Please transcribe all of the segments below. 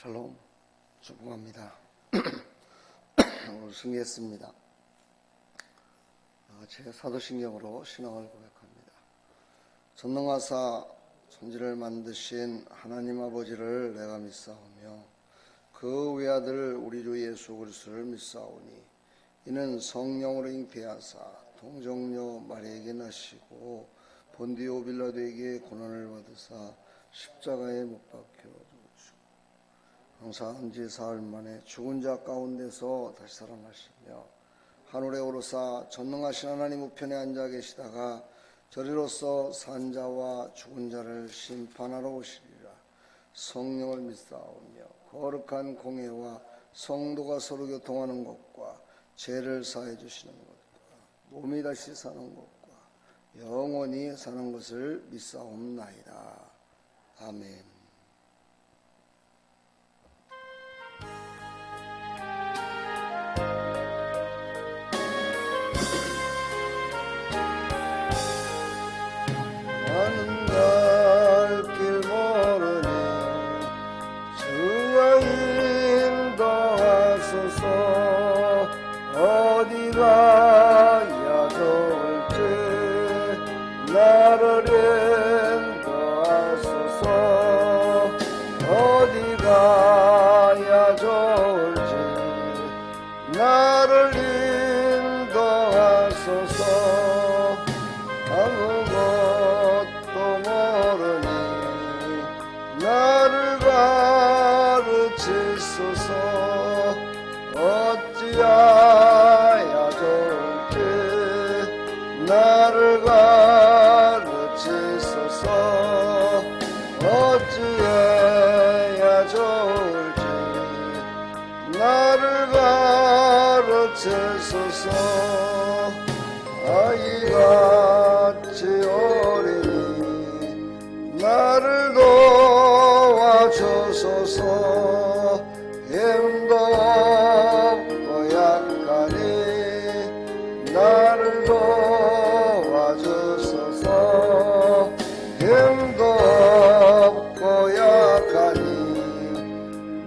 샬롬, 축복합니다. 오늘 승리했습니다. 제 사도신경으로 신앙을 고백합니다. 전능하사 천지를 만드신 하나님 아버지를 내가 믿사오며 그 외아들 우리 주 예수 그리스도를 믿사오니 이는 성령으로 잉태하사 동정녀 마리아에게 나시고 본디오 빌라도에게 고난을 받으사 십자가에 못 박혀 죽으시고 항상 지 사흘 만에 죽은 자 가운데서 다시 살아나시며 하늘에 오르사 전능하신 하나님 우편에 앉아 계시다가 저리로서 산 자와 죽은 자를 심판하러 오시리라. 성령을 믿사오며 거룩한 공회와 성도가 서로 교통하는 것과 죄를 사해 주시는 것과 몸이 다시 사는 것과 영원히 사는 것을 믿사옵나이다. 아멘. 나는 갈 길 모르니 주가 인도하소서. 어디 가야 좋을지 나를 인도하소서. 어디 가야 좋을지 나를 인도하소서. 아무것도 모르니 나를 가르치소서. 어찌하여 좋을지 나를 가르치소서. 어찌해야 좋을지 나를 가르치소서. 아이같이 어리니 나를 도와주소서. 힘도 없고 약하니 나를 도와주소서. 힘도 없고 약하니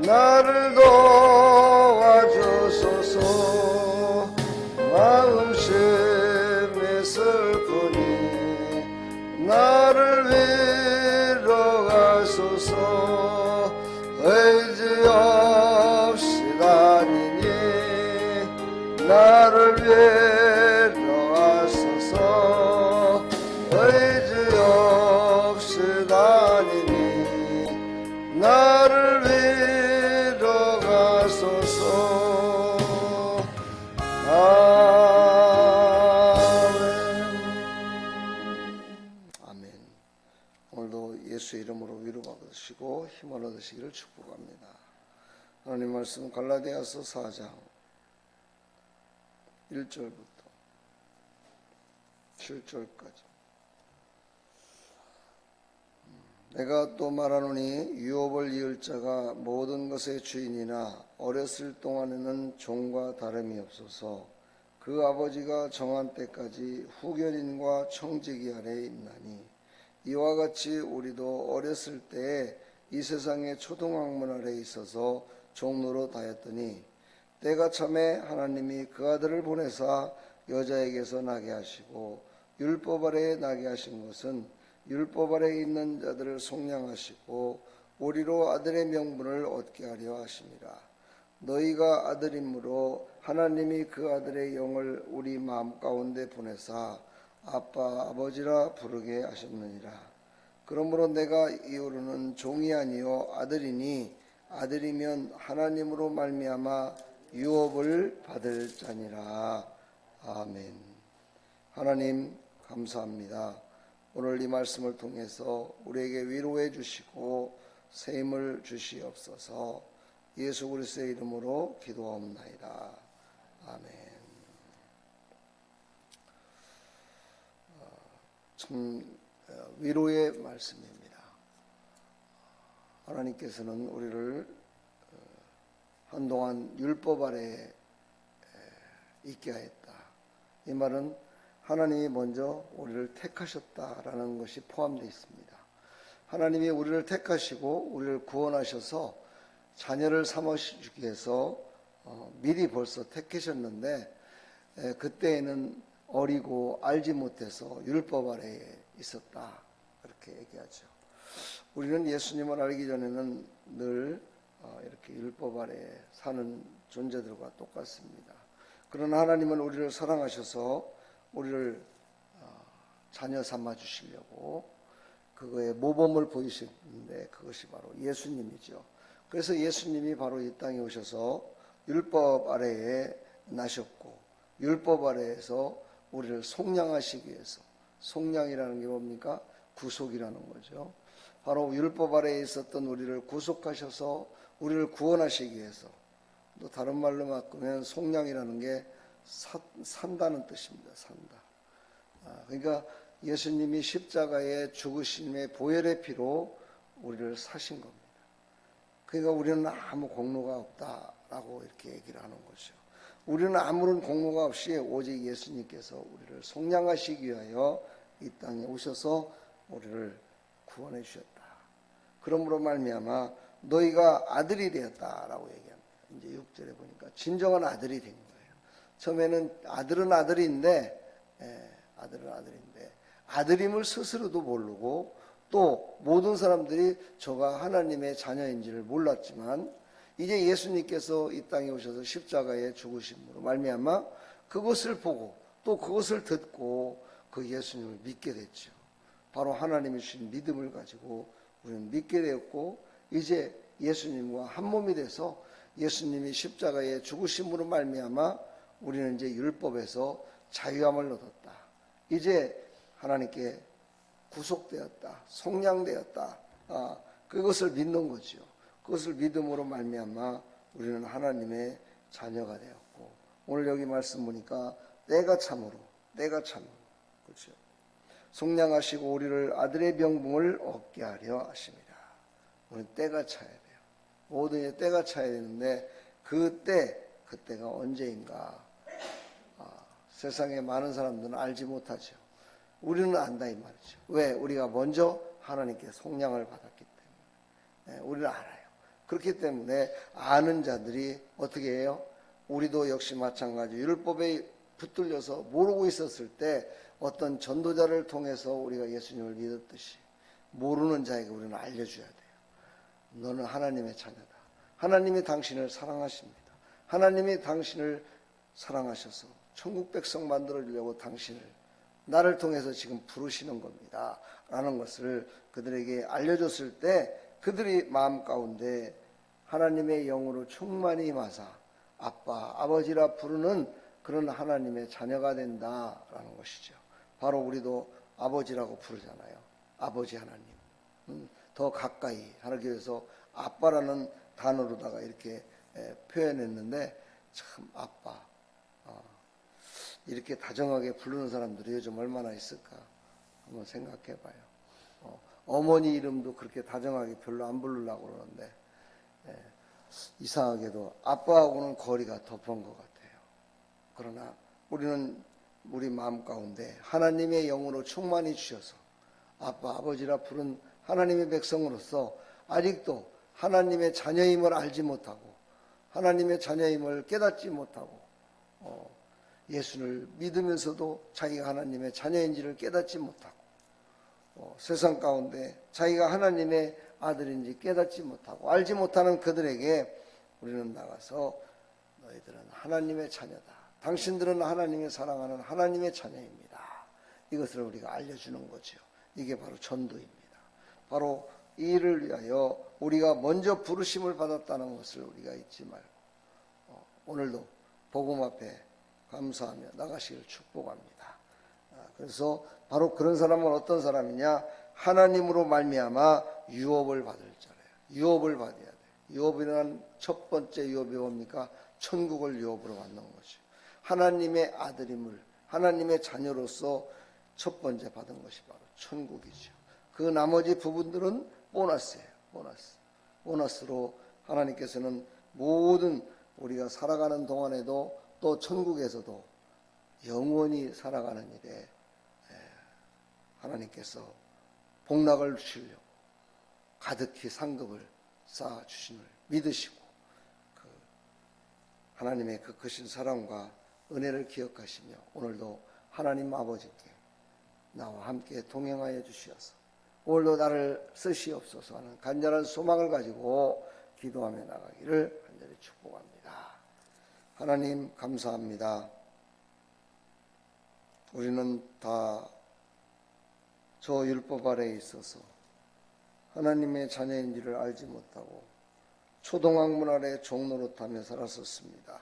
나를 도와주소서. 마음심이 슬프니 나를 위로하소서. 의지 없이 다니니 나를 위로하소서. 의지 없이 다니니 나를 위로하소서. 아멘. 오늘도 예수의 이름으로 위로받으시고 힘을 얻으시기를 축복합니다. 하나님 말씀 갈라디아서 4장 1절부터 7절까지. 내가 또 말하노니 유업을 이을 자가 모든 것의 주인이나 어렸을 동안에는 종과 다름이 없어서 그 아버지가 정한 때까지 후견인과 청지기 아래에 있나니 이와 같이 우리도 어렸을 때에 이 세상의 초등학문 아래에 있어서 종로로 다녔더니 때가 참에 하나님이 그 아들을 보내사 여자에게서 나게 하시고 율법 아래에 나게 하신 것은 율법 아래에 있는 자들을 속량하시고 우리로 아들의 명분을 얻게 하려 하심이라. 너희가 아들이므로 하나님이 그 아들의 영을 우리 마음 가운데 보내사 아빠 아버지라 부르게 하셨느니라. 그러므로 내가 이후로는 종이 아니요 아들이니 아들이면 하나님으로 말미암아 유업을 받을 자니라. 아멘. 하나님 감사합니다. 오늘 이 말씀을 통해서 우리에게 위로해 주시고 새 힘을 주시옵소서. 예수 그리스도의 이름으로 기도하옵나이다. 아멘. 참 위로의 말씀입니다. 하나님께서는 우리를 한동안 율법 아래에 있게 하였다. 이 말은 하나님이 먼저 우리를 택하셨다라는 것이 포함되어 있습니다. 하나님이 우리를 택하시고 우리를 구원하셔서 자녀를 삼으시기 위해서 미리 벌써 택하셨는데 그때에는 어리고 알지 못해서 율법 아래에 있었다, 그렇게 얘기하죠. 우리는 예수님을 알기 전에는 늘 이렇게 율법 아래에 사는 존재들과 똑같습니다. 그러나 하나님은 우리를 사랑하셔서 우리를 자녀 삼아 주시려고 그거에 모범을 보이시는데 그것이 바로 예수님이죠. 그래서 예수님이 바로 이 땅에 오셔서 율법 아래에 나셨고 율법 아래에서 우리를 속량하시기 위해서, 속량이라는 게 뭡니까? 구속이라는 거죠. 바로 율법 아래에 있었던 우리를 구속하셔서 우리를 구원하시기 위해서, 또 다른 말로 바꾸면 속량이라는 게 산다는 뜻입니다. 산다. 그러니까 예수님이 십자가의 죽으심의 보혈의 피로 우리를 사신 겁니다. 그러니까 우리는 아무 공로가 없다라고 이렇게 얘기를 하는 거죠. 우리는 아무런 공로가 없이 오직 예수님께서 우리를 속량하시기 위하여 이 땅에 오셔서 우리를 구원해 주셨다. 그러므로 말미암아 너희가 아들이 되었다라고 얘기합니다. 이제 6절에 보니까 진정한 아들이 된 거예요. 처음에는 아들은 아들인데 아들임을 스스로도 모르고 또 모든 사람들이 저가 하나님의 자녀인지를 몰랐지만 이제 예수님께서 이 땅에 오셔서 십자가에 죽으심으로 말미암아 그것을 보고 또 그것을 듣고 그 예수님을 믿게 됐죠. 바로 하나님이 주신 믿음을 가지고 우리는 믿게 되었고 이제 예수님과 한 몸이 돼서 예수님이 십자가에 죽으심으로 말미암아 우리는 이제 율법에서 자유함을 얻었다. 이제 하나님께 구속되었다, 속량되었다. 그것을 믿는 거죠. 그것을 믿음으로 말미암아 우리는 하나님의 자녀가 되었고 오늘 여기 말씀 보니까 때가 참으로 그렇죠. 속량하시고 우리를 아들의 명분을 얻게 하려 하십니다. 우리는 때가 차야 돼요. 모든 때가 차야 되는데 그때가 언제인가? 세상에 많은 사람들은 알지 못하죠. 우리는 안다 이 말이죠. 왜? 우리가 먼저 하나님께 속량을 받았기 때문에. 우리는 알아요. 그렇기 때문에 아는 자들이 어떻게 해요? 우리도 역시 마찬가지 율법에 붙들려서 모르고 있었을 때 어떤 전도자를 통해서 우리가 예수님을 믿었듯이 모르는 자에게 우리는 알려줘야 돼요. 너는 하나님의 자녀다. 하나님이 당신을 사랑하십니다. 하나님이 당신을 사랑하셔서 천국 백성 만들어주려고 당신을 나를 통해서 지금 부르시는 겁니다 라는 것을 그들에게 알려줬을 때 그들이 마음 가운데 하나님의 영으로 충만히 임하사 아빠, 아버지라 부르는 그런 하나님의 자녀가 된다라는 것이죠. 바로 우리도 아버지라고 부르잖아요. 아버지 하나님. 더 가까이 하기 위해서 아빠라는 단어로다가 이렇게 표현했는데 참 아빠. 이렇게 다정하게 부르는 사람들이 요즘 얼마나 있을까 한번 생각해 봐요. 어머니 이름도 그렇게 다정하게 별로 안 부르려고 그러는데 이상하게도 아빠하고는 거리가 더 먼 것 같아요. 그러나 우리는 우리 마음 가운데 하나님의 영으로 충만히 주셔서 아빠 아버지라 부른 하나님의 백성으로서 아직도 하나님의 자녀임을 알지 못하고 하나님의 자녀임을 깨닫지 못하고 예수를 믿으면서도 자기가 하나님의 자녀인지를 깨닫지 못하고 세상 가운데 자기가 하나님의 아들인지 깨닫지 못하고 알지 못하는 그들에게 우리는 나가서 너희들은 하나님의 자녀다. 당신들은 하나님이 사랑하는 하나님의 자녀입니다. 이것을 우리가 알려주는 거죠. 이게 바로 전도입니다. 바로 이 일을 위하여 우리가 먼저 부르심을 받았다는 것을 우리가 잊지 말고 오늘도 복음 앞에 감사하며 나가시기를 축복합니다. 그래서 바로 그런 사람은 어떤 사람이냐? 하나님으로 말미암아 유업을 받을 자래요. 유업을 받아야 돼요. 유업이란 첫 번째 유업이 뭡니까? 천국을 유업으로 받는 거죠. 하나님의 아들임을 하나님의 자녀로서 첫 번째 받은 것이 바로 천국이죠. 그 나머지 부분들은 보너스예요. 보너스로 하나님께서는 모든 우리가 살아가는 동안에도 또 천국에서도 영원히 살아가는 일에 하나님께서 복락을 주시려고 가득히 상급을 쌓아주심을 믿으시고 그 하나님의 그 크신 사랑과 은혜를 기억하시며 오늘도 하나님 아버지께 나와 함께 동행하여 주시어서 오늘도 나를 쓰시옵소서 하는 간절한 소망을 가지고 기도하며 나가기를 간절히 축복합니다. 하나님 감사합니다. 우리는 다 저 율법 아래에 있어서 하나님의 자녀인지를 알지 못하고 초동학문 아래 종노릇하며 살았었습니다.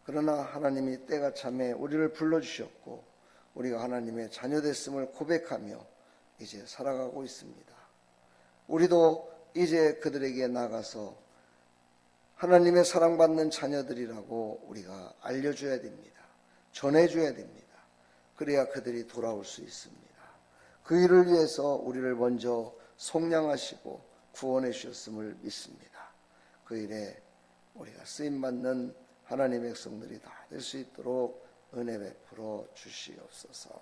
그러나 하나님이 때가 참에 우리를 불러주셨고 우리가 하나님의 자녀됐음을 고백하며 이제 살아가고 있습니다. 우리도 이제 그들에게 나가서 하나님의 사랑받는 자녀들이라고 우리가 알려줘야 됩니다. 전해줘야 됩니다. 그래야 그들이 돌아올 수 있습니다. 그 일을 위해서 우리를 먼저 속량하시고 구원해 주셨음을 믿습니다. 그 일에 우리가 쓰임받는 하나님의 백성들이 다 될 수 있도록 은혜 베풀어 주시옵소서.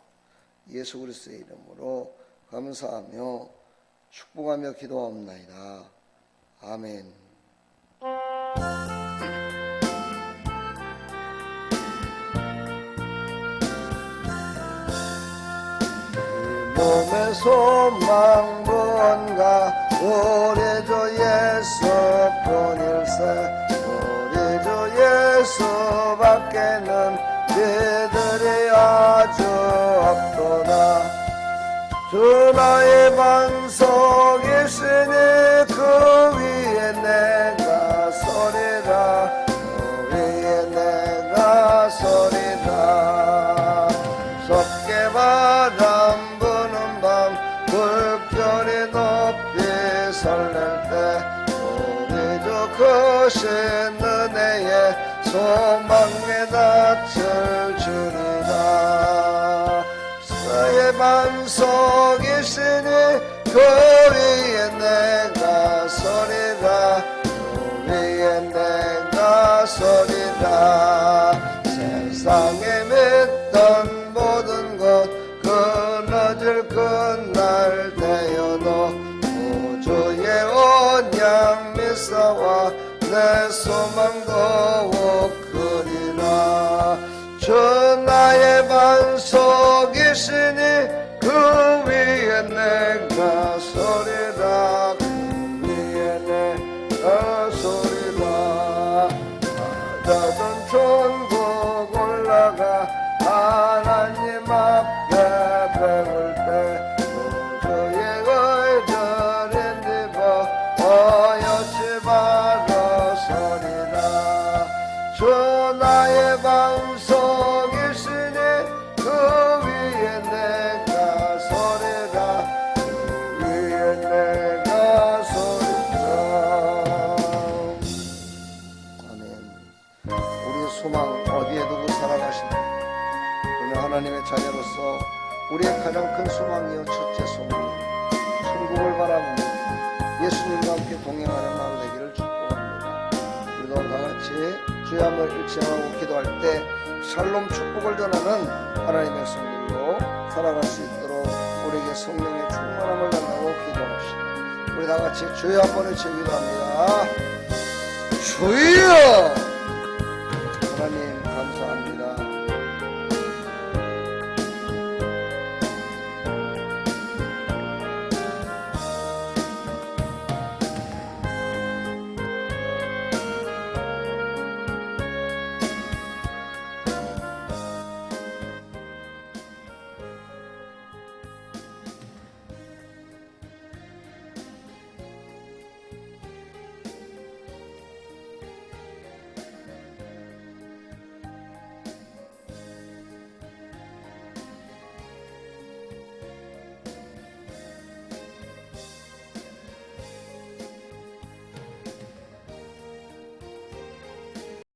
예수 그리스도의 이름으로 감사하며 축복하며 기도하옵나이다. 아멘. 몸의 소망 뭔가 우리 주 예수뿐일세. 우리 주 예수밖에는 그들이 아주 없도다. 주 나의 반석이시니 그 위에 내가 서리라. 그 위에 내가 서리라. 섭게 바람 부는 밤 불결이 높이 설렐 때 우리 주 크신 은혜에 소망에 낯을 주리라. 그의 반석이시니 그 위에 내가 서리라. 그 위에 내가 서리라. 세상에 믿던 모든 것 끊어질 그날 되어도 우주의 언약 미사와 내 소망 더욱 크리라. 주 나의 반석이시니 그 위에 내가 서리라. 그 위에 내가 서리라. 낮은 천국 올라가 하나님 앞에 배울 때 우주의 의절인 입어 어여치 바로 서리라. 주 나의 반석이시니 그 위에 내가 서리라. 그 위에 내가 서리라. 아멘. 우리의 소망 어디에 두고 살아가시나? 하나님의 자녀로서 우리의 가장 큰 소망이요 첫째 소망은 천국을 바라보는 예수님과 함께 동행하는 날 되기를 축복합니다. 우리도 다같이 주의 한번 일치하고 기도할 때 샬롬 축복을 전하는 하나님의 성도로 살아갈 수 있도록 우리에게 성령의 충만함을 달라고 기도합시다. 우리 다같이 주의 한번 일치 기도합니다. 주여